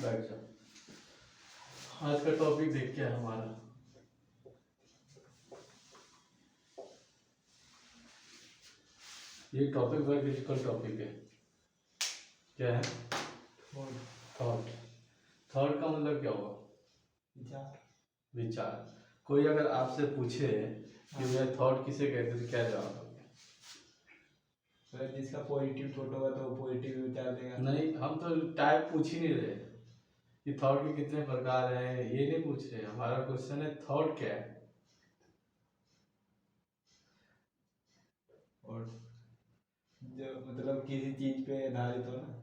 बैठ जाओ। आज का टॉपिक देख क्या है हमारा? ये टॉपिक बड़ा डिफिकल्ट टॉपिक है। क्या है? थॉट। थॉट का मतलब क्या होगा? विचार। विचार। कोई अगर आपसे पूछे कि भैया थॉट किसे कहते हैं तो क्या जवाब दोगे? अगर जिसका पॉजिटिव थॉट होगा तो वो पॉजिटिव विचार देगा। नहीं, हम तो टाइप पूछ ही नहीं रहे कि थॉट के कितने प्रकार हैं, ये नहीं पूछ रहे। हमारा क्वेश्चन है थॉट क्या है। और जो मतलब किसी चीज पे आधारित हो ना।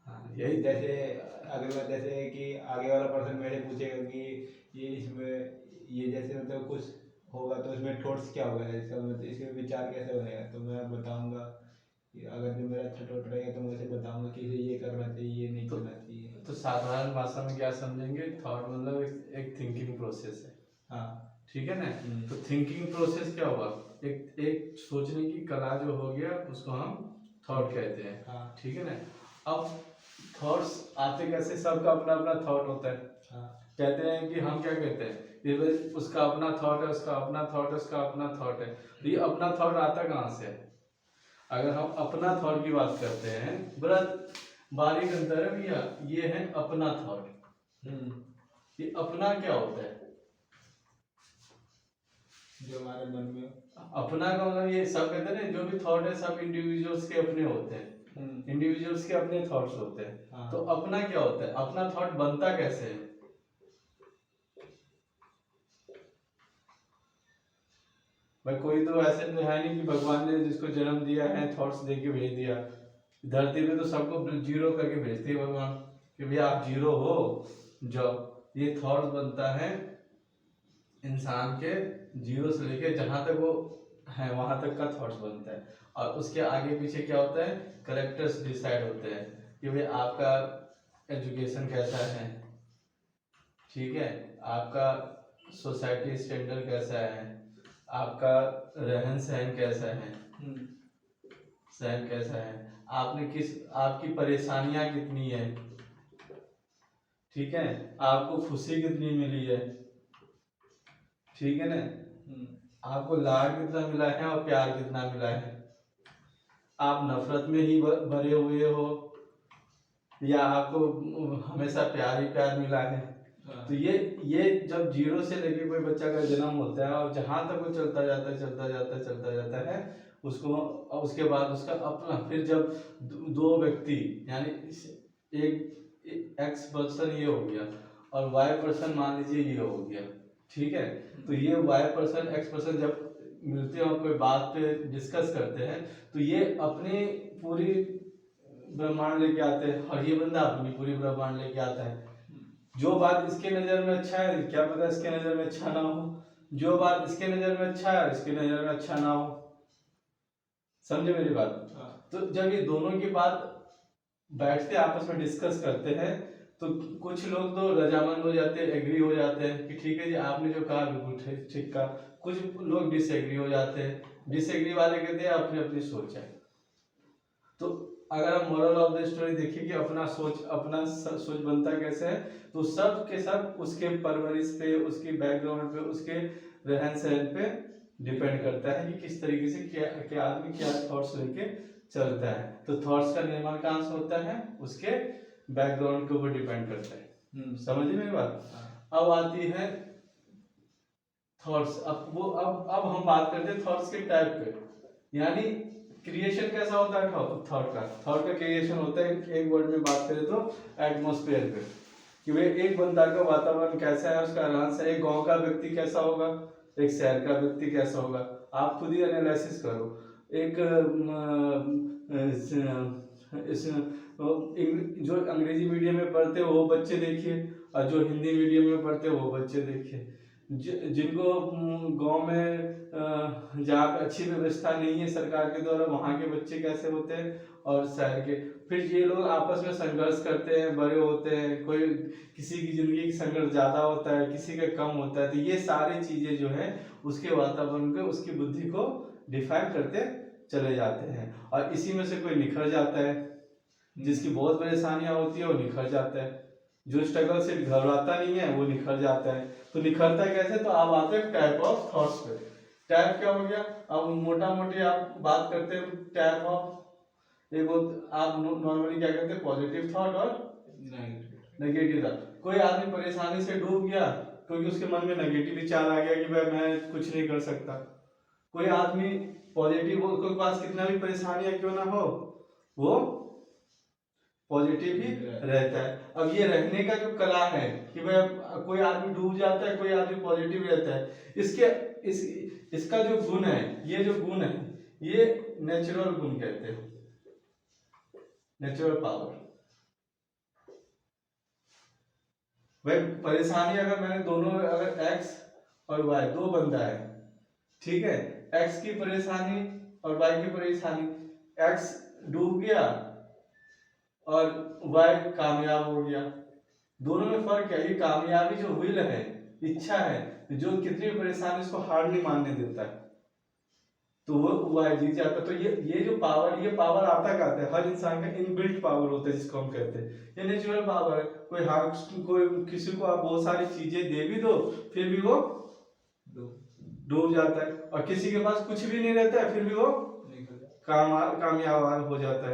हाँ, यही जैसे जैसे कि आगे वाला पर्सन मेरे पूछेगा कि ये इसमें ये जैसे मतलब कुछ होगा तो इसमें थॉट्स क्या होगा, इसका मतलब इसके विचार कैसे बनेगा, तो मैं बताऊंगा कि अगर जो मेरा अच्छा थॉट रहेगा तो मैं उसे बताऊंगा कि इसे ये करना चाहिए, ये नहीं करना चाहिए। तो साधारण भाषा में क्या समझेंगे? थॉट मतलब एक थिंकिंग प्रोसेस है। हाँ। ठीक है ना? तो थिंकिंग प्रोसेस क्या हुआ? एक एक सोचने की कला जो हो गया उसको हम थॉट कहते हैं। हाँ। ठीक है ना? अब थॉट्स आते कैसे? सबका अपना अपना थॉट होता है। हाँ। कहते हैं कि हम क्या कहते हैं, ये भाई उसका अपना थॉट है, उसका अपना थॉट है, उसका अपना थॉट है। तो ये अपना थॉट आता कहाँ से है? अगर हम अपना थॉट की बात करते हैं, बड़ा बारीक अंतर है भैया। ये है अपना थॉट। ये अपना क्या होता है? जो हमारे मन में अपना का मतलब ये सब कहते हैं ना, जो भी थॉट है सब इंडिविजुअल्स के अपने होते हैं। इंडिविजुअल्स के अपने थॉट्स होते हैं। हाँ। तो अपना क्या होता है? अपना थॉट बनता कैसे है? भाई कोई तो ऐसे तो है नहीं कि भगवान ने जिसको जन्म दिया है थॉट्स दे के भेज दिया। धरती पे तो सबको जीरो करके भेजते हैं भगवान कि भैया आप जीरो हो जब ये थॉट्स बनता है इंसान के जीरो से लेके जहां तक वो है वहां तक का थॉट्स बनता है। और उसके आगे पीछे क्या होता है? करेक्टर्स डिसाइड होते हैं कि भाई आपका एजुकेशन कैसा है, ठीक है, आपका सोसाइटी स्टैंडर्ड कैसा है, आपका रहन सहन कैसा है, सहन कैसा है, आपने किस आपकी परेशानियां कितनी है, ठीक है, आपको खुशी कितनी मिली है, ठीक है ना, आपको लाड कितना मिला है और प्यार कितना मिला है, आप नफरत में ही भरे हुए हो या आपको हमेशा प्यार ही प्यार मिला है। तो ये जब जीरो से लेके कोई बच्चा का जन्म होता है और जहां तक वो चलता जाता है उसको, उसके बाद उसका अपना, फिर जब दो व्यक्ति यानी एक एक्स पर्सन ये हो गया और वाई पर्सन मान लीजिए ये हो गया, ठीक है, तो ये वाई पर्सन एक्स पर्सन जब मिलते हैं और कोई बात पे डिस्कस करते हैं तो ये अपनी पूरी ब्रह्मांड लेके आते हैं और ये बंदा अपनी पूरी ब्रह्मांड लेके आता है। जो बात इसके नजर में अच्छा है क्या पता इसके नजर में अच्छा ना हो, जो बात इसके नजर में अच्छा है इसके नजर में अच्छा ना हो। समझे मेरी बात? तो जब ये दोनों की बात बैठते आपस में डिस्कस करते हैं तो कुछ लोग तो रजामंद हो जाते हैं, एग्री हो जाते हैं कि ठीक है जी आपने जो कहा बिल्कुल ठीक ठीक कहा। कुछ लोग डिसएग्री हो जाते हैं, डिसएग्री वाले कहते हैं अपनी अपनी सोच है। तो अगर हम मोरल ऑफ द स्टोरी देखिए कि अपना सोच बनता कैसे है, तो सब के सब उसके परवरिश पे, उसके बैकग्राउंड पे, उसके रहन सहन पे डिपेंड करता है कि किस तरीके से क्या आदमी क्या थॉट्स लेके चलता है। तो थॉट्स का निर्माण कहाँ से होता है? उसके बैकग्राउंड के ऊपर डिपेंड करता है। समझिए मेरी बात? अब आती है थॉट्स। अब हम बात करते हैं थॉट्स के टाइप पे, यानी क्रिएशन कैसा होता है थॉट का क्रिएशन होता है, एक वर्ड में बात करें तो एटमॉस्फेयर पे, कि भाई एक बंदा का वातावरण कैसा है, उसका रहन सहन, एक गांव का व्यक्ति कैसा होगा, एक शहर का व्यक्ति कैसा होगा, आप खुद ही एनालिसिस करो। एक जो अंग्रेजी मीडियम में पढ़ते हो वो बच्चे देखिए और जो हिंदी मीडियम में पढ़ते हो वो बच्चे देखिए। जिनको गांव में जहाँ पे अच्छी व्यवस्था नहीं है सरकार के द्वारा, वहाँ के बच्चे कैसे होते हैं और शहर के, फिर ये लोग आपस में संघर्ष करते हैं, बड़े होते हैं, कोई किसी की जिंदगी का संघर्ष ज्यादा होता है, किसी का कम होता है। तो ये सारी चीजें जो है उसके वातावरण को, उसकी बुद्धि को डिफाइन करते चले जाते हैं और इसी में से कोई निखर जाता है, जिसकी बहुत परेशानियां होती है वो निखर जाता है। जो स्ट्रगल से घबराता नहीं है वो निखर जाता है। तो निखरता है कैसे? तो आप आते हैं टाइप ऑफ थॉट्स पे। टाइप क्या हो गया? अब मोटा मोटी आप बात करते हैं टाइप ऑफ, एक आप नॉर्मली क्या कहते हैं, पॉजिटिव थॉट और नेगेटिव थॉट। कोई आदमी परेशानी से डूब गया क्योंकि उसके मन में नेगेटिव विचार आ गया कि भाई मैं कुछ नहीं कर सकता। कोई आदमी पॉजिटिव, उसके पास कितना भी परेशानियां क्यों ना हो, वो पॉजिटिव ही रहता है। अब ये रहने का जो कला है कि भाई कोई आदमी डूब जाता है, कोई आदमी पॉजिटिव रहता है, इसका जो गुण है, ये जो गुण है, ये नेचुरल गुण कहते हैं, नेचुरल पावर। भाई परेशानी अगर मैंने दोनों, अगर एक्स और वाई दो बंदा है, ठीक है, एक्स की परेशानी और वाई की परेशानी, एक्स डूब गया और वाई कामयाब हो गया, दोनों में फर्क है। ये कामयाबी जो विल है, इच्छा है, जो कितनी भी परेशानी उसको हार नहीं मानने देता है, तो वो वाई जीत जाता है। तो ये जो पावर, ये पावर आता कहते हैं, हर इंसान का इनबिल्ट पावर होता है जिसको हम कहते हैं, ये नेचुरल पावर है। कोई किसी को आप बहुत सारी चीजें दे भी दो फिर भी वो डूब जाता है, और किसी के पास कुछ भी नहीं रहता है फिर भी वो कामयाब हो जाता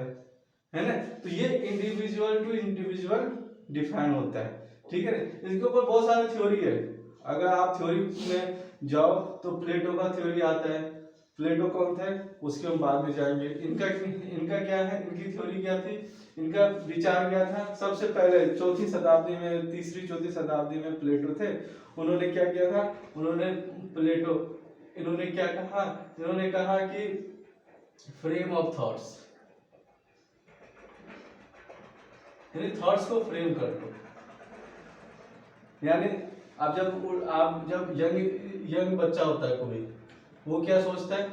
है ना। तो ये इंडिविजुअल टू इंडिविजुअल डिफाइन होता है, ठीक है ना। इसके ऊपर बहुत सारी थ्योरी है। अगर आप थ्योरी में जाओ तो प्लेटो का थ्योरी आता है। प्लेटो कौन थे उसके हम बाद में जाएंगे। इनका क्या है, इनकी थ्योरी क्या थी, इनका विचार क्या था? सबसे पहले चौथी शताब्दी में, तीसरी चौथी शताब्दी में प्लेटो थे। उन्होंने क्या किया था, इन्होंने क्या कहा, इन्होंने कहा कि फ्रेम ऑफ थॉट्स, यानी थॉट्स को फ्रेम कर दो। यानी आप जब यंग बच्चा होता है कोई, वो क्या सोचता है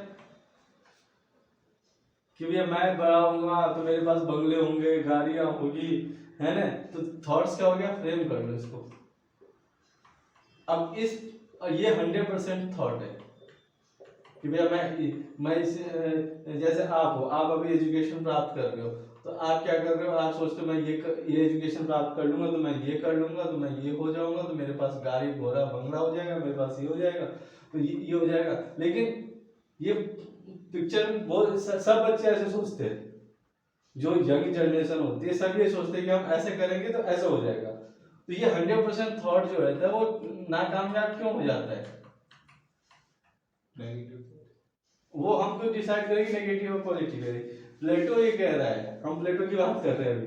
कि भैया मैं बड़ा होऊंगा तो मेरे पास बंगले होंगे, गाड़ियां होगी, है ना। तो थॉट्स क्या हो गया, फ्रेम कर लो इसको। अब ये 100% थॉट है कि भैया मैं जैसे आप हो, आप अभी एजुकेशन प्राप्त कर रहे हो, तो आप क्या कर रहे हो, आप सोचते हो मैं ये एजुकेशन प्राप्त कर लूंगा तो मैं ये कर लूंगा, तो मैं ये हो जाऊंगा, तो मेरे पास गाड़ी घोड़ा बंगला हो जाएगा, मेरे पास ये हो जाएगा, तो ये हो जाएगा। लेकिन ये पिक्चर बहुत सब बच्चे ऐसे सोचते हैं, जो यंग जनरेशन होती है सब ये सोचते हैं कि हम ऐसे करेंगे तो ऐसा हो जाएगा। तो ये 100% थॉट जो रहता है वो नाकामयाब क्यों हो जाता है? वो हम क्यों डिसाइड करेंगे नेगेटिव और पॉजिटिव है? प्लेटो ये कह रहा है, हम प्लेटो की बात कर रहे हैं अभी।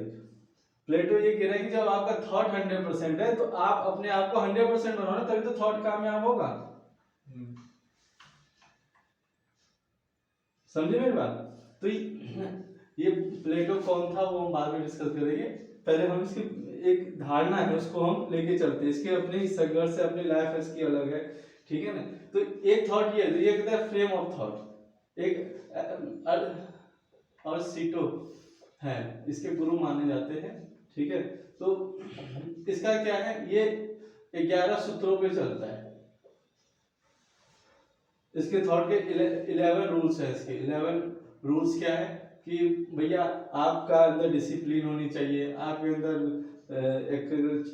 प्लेटो ये कह रहा है कि जब आपका थॉट 100% है तो आप अपने आप को 100% बनाओ ना, तभी तो थॉट कामयाब होगा। समझे मेरी बात? तो ये प्लेटो कौन था वो हम बाद में डिस्कस करेंगे। पहले हम इसकी एक धारणा है उसको हम लेके चलते हैं, इसके अपने संघर्ष से अपनी लाइफ इसकी अलग है, ठीक है ना। तो एक थॉट ये कहता है फ्रेम ऑफ थॉट। एक और सीटो है, इसके गुरु माने जाते हैं, ठीक है। तो इसका क्या है, ये 11 सूत्रों पे चलता है। इसके थॉट के 11 रूल्स है। इसके 11 रूल्स क्या है कि भैया आपका अंदर डिसिप्लिन होनी चाहिए, आपके अंदर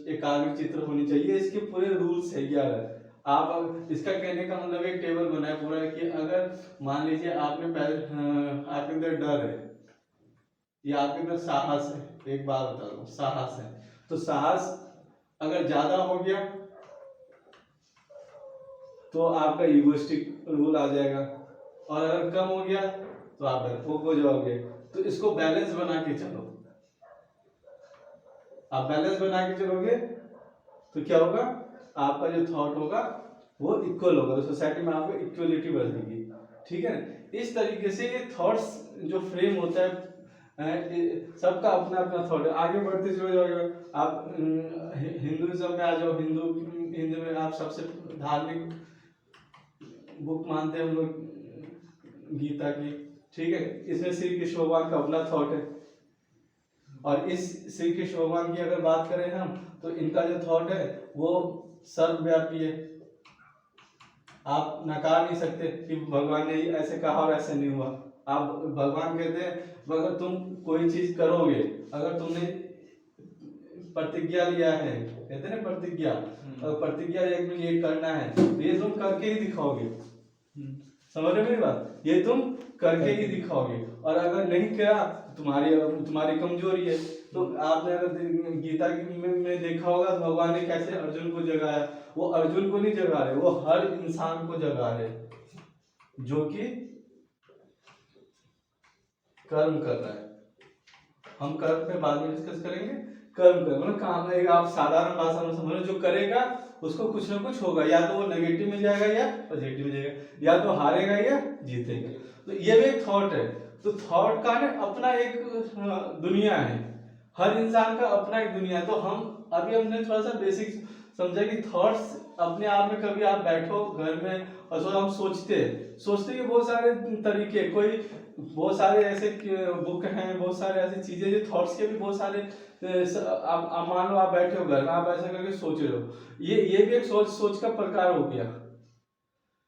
एकाग्र चित्र होनी चाहिए। इसके पूरे रूल्स है 11। आप इसका कहने का मतलब एक टेबल बना है पूरा कि अगर मान लीजिए आपके अंदर डर है या आपके अंदर साहस है, एक बात बता दो, साहस है, तो साहस अगर ज्यादा हो गया तो आपका इगोइस्टिक रूल आ जाएगा, और अगर कम हो गया तो आप डरपोक हो जाओगे। तो इसको बैलेंस बना के चलो। आप बैलेंस बना के चलोगे तो क्या होगा, आपका जो थॉट होगा वो इक्वल होगा, तो सोसाइटी में आपको इक्वलिटी बढ़ेगी, ठीक है। इस तरीके से ये थॉट्स जो फ्रेम होता है, सबका अपना अपना थॉट है। आगे बढ़ते चले जाओगे आप, हिंदुइज्म में आ जाओ। हिंदू में आप सबसे धार्मिक बुक मानते हैं हम लोग गीता की, ठीक है। इसमें श्री कृष्ण भगवान का अपना थॉट है, और इस श्री कृष्ण भगवान की अगर बात करें हम तो इनका जो थॉट है वो सर्वव्यापी है। आप नकार नहीं सकते कि भगवान ने ऐसे कहा और ऐसे नहीं हुआ। आप भगवान कहते हैं अगर तुम कोई चीज करोगे, अगर तुमने प्रतिज्ञा लिया है, कहते हैं ना प्रतिज्ञा, और प्रतिज्ञा एक में ये करना है, तो ये तुम करके ही दिखाओगे। समझ रहे हो मेरी बात, ये तुम करके ही दिखाओगे। और अगर नहीं किया तुम्हारी कमजोरी है। तो आपने अगर गीता में देखा होगा तो भगवान ने कैसे अर्जुन को जगाया, वो अर्जुन को नहीं जगा रहे, वो हर इंसान को जगा रहे जो कि कर्म कर रहा है। हम कर्म पे बाद में डिस्कस करेंगे। कर्म कर मतलब काम, एक आप साधारण भाषा में समझो, जो करेगा उसको कुछ ना कुछ होगा, या तो वो नेगेटिव में जाएगा या पॉजिटिव में जाएगा, या तो हारेगा या जीतेगा। तो ये भी एक थॉट है। तो थॉट का ना अपना एक दुनिया है, हर इंसान का अपना एक दुनिया है। तो हमने थोड़ा सा बेसिक समझा कि थॉट्स अपने आप में, कभी आप बैठो घर में और हम सोचते कि बहुत सारे तरीके, कोई बहुत सारे ऐसे बुक हैं, बहुत सारे ऐसी चीजें जो थॉट्स के भी बहुत सारे, आप मान लो आप बैठे हो घर में, आप ऐसा करके सोच रहे हो, ये भी एक सोच का प्रकार हो गया।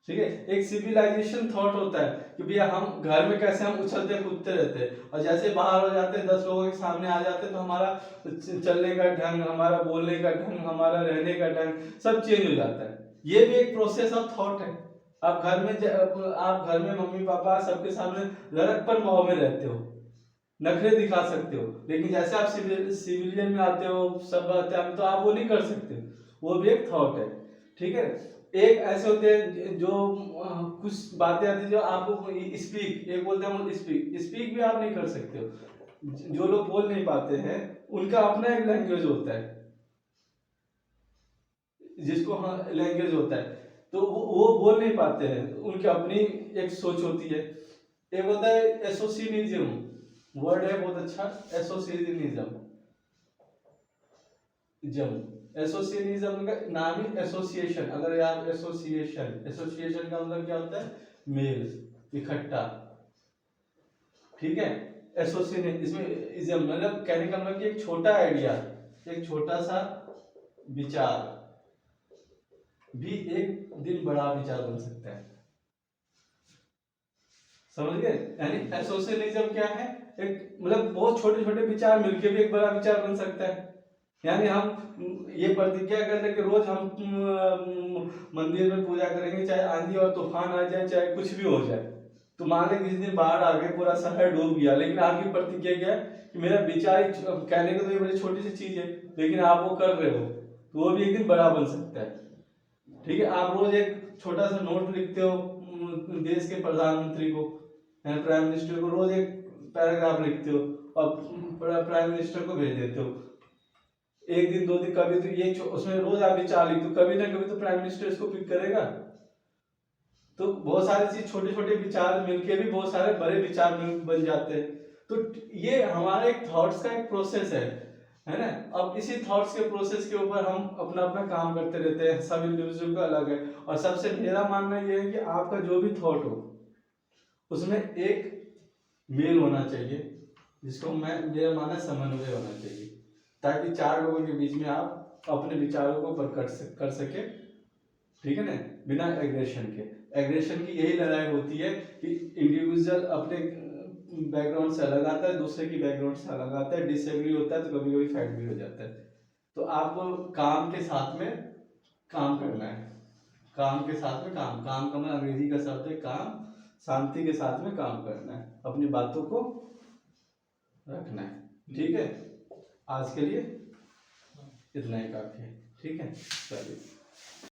ठीक है, एक सिविलाइजेशन थॉट होता है कि भैया हम घर में कैसे हम उछलते कूदते रहते हैं, और जैसे बाहर हो जाते हैं 10 लोगों के सामने आ जाते हैं तो हमारा चलने का ढंग, हमारा बोलने का ढंग, हमारा रहने का ढंग सब चेंज हो जाता है। ये भी एक प्रोसेस ऑफ थॉट है। आप घर में मम्मी पापा सबके सामने लड़कपन भाव में रहते हो, नखरे दिखा सकते हो, लेकिन जैसे आप सिविलियन में आते हो, सब आते हैं, तो आप वो नहीं कर सकते। वो भी एक थॉट है। ठीक है, एक ऐसे होते हैं जो कुछ बातें आती है जो आपको स्पीक, एक बोलते हैं हम स्पीक भी आप नहीं कर सकते हो। जो लोग बोल नहीं पाते हैं उनका अपना एक लैंग्वेज होता है, जिसको लैंग्वेज होता है, तो वो बोल नहीं पाते हैं, उनकी अपनी एक सोच होती है। एक होता है एसोसिएशनिज्म, वर्ड है बहुत अच्छा, एसोसिएशनिज्म। एसोसिएशनिज्म का नाम ही एसोसिएशन। अगर आप एसोसिएशन का मतलब क्या होता है, मेल, इकट्ठा। ठीक है, एसोसिएशन इसमें इज्म मतलब कहने का मतलब कि एक छोटा आइडिया, एक छोटा सा विचार भी एक दिन बड़ा विचार बन सकता है। समझ गए, यानी एसोसिएशनिज्म क्या है, एक मतलब बहुत छोटे छोटे विचार मिलके भी एक बड़ा विचार बन सकता है। यानी हम ये प्रतिज्ञा कर ले कि रोज हम मंदिर में पूजा करेंगे, चाहे आंधी और तूफान आ जाए, चाहे कुछ भी हो जाए। तो मान लें किसी दिन बाढ़ आ गई, पूरा शहर डूब गया, लेकिन आपकी प्रतिज्ञा क्या है कि मेरा विचार कहने को तो ये बड़ी छोटी सी चीज है, लेकिन आप वो कर रहे हो, तो वो भी एक दिन बड़ा बन सकता है। ठीक है, आप रोज एक छोटा सा नोट लिखते हो देश के प्रधानमंत्री को, प्राइम मिनिस्टर को, रोज एक पैराग्राफ लिखते हो और प्राइम मिनिस्टर को भेज देते हो। एक दिन 2 दिन, कभी तो ये उसमें रोज आप विचार लिखते हो, कभी ना कभी तो प्राइम मिनिस्टर इसको पिक करेगा। तो बहुत सारी चीज, छोटे छोटे विचार मिलके भी बहुत सारे बड़े विचार बन जाते हैं। तो ये हमारा एक थॉट्स का एक प्रोसेस है ना। अब इसी थॉट्स के प्रोसेस के ऊपर हम अपना अपना काम करते रहते हैं, सब इंडिविजुअल का अलग है। और सबसे मेरा मानना ये है कि आपका जो भी थॉट हो उसमें एक मेल होना चाहिए, जिसको मेरा मानना समन्वय होना चाहिए, ताकि 4 लोगों के बीच में आप अपने विचारों को प्रकट कर सके। ठीक है ना, बिना एग्रेशन के। एग्रेशन की यही लड़ाई होती है कि इंडिविजुअल अपने बैकग्राउंड से अलग आता है, दूसरे की बैकग्राउंड से अलग आता है, डिसएग्री होता है, तो कभी कभी फाइट भी हो जाता है। तो आपको काम के साथ में काम करना है, काम के साथ में काम का मतलब अंग्रेजी का शब्द है काम, शांति के साथ में काम करना है, अपनी बातों को रखना है। ठीक है, आज के लिए इतना ही काफी है। ठीक है, चलिए।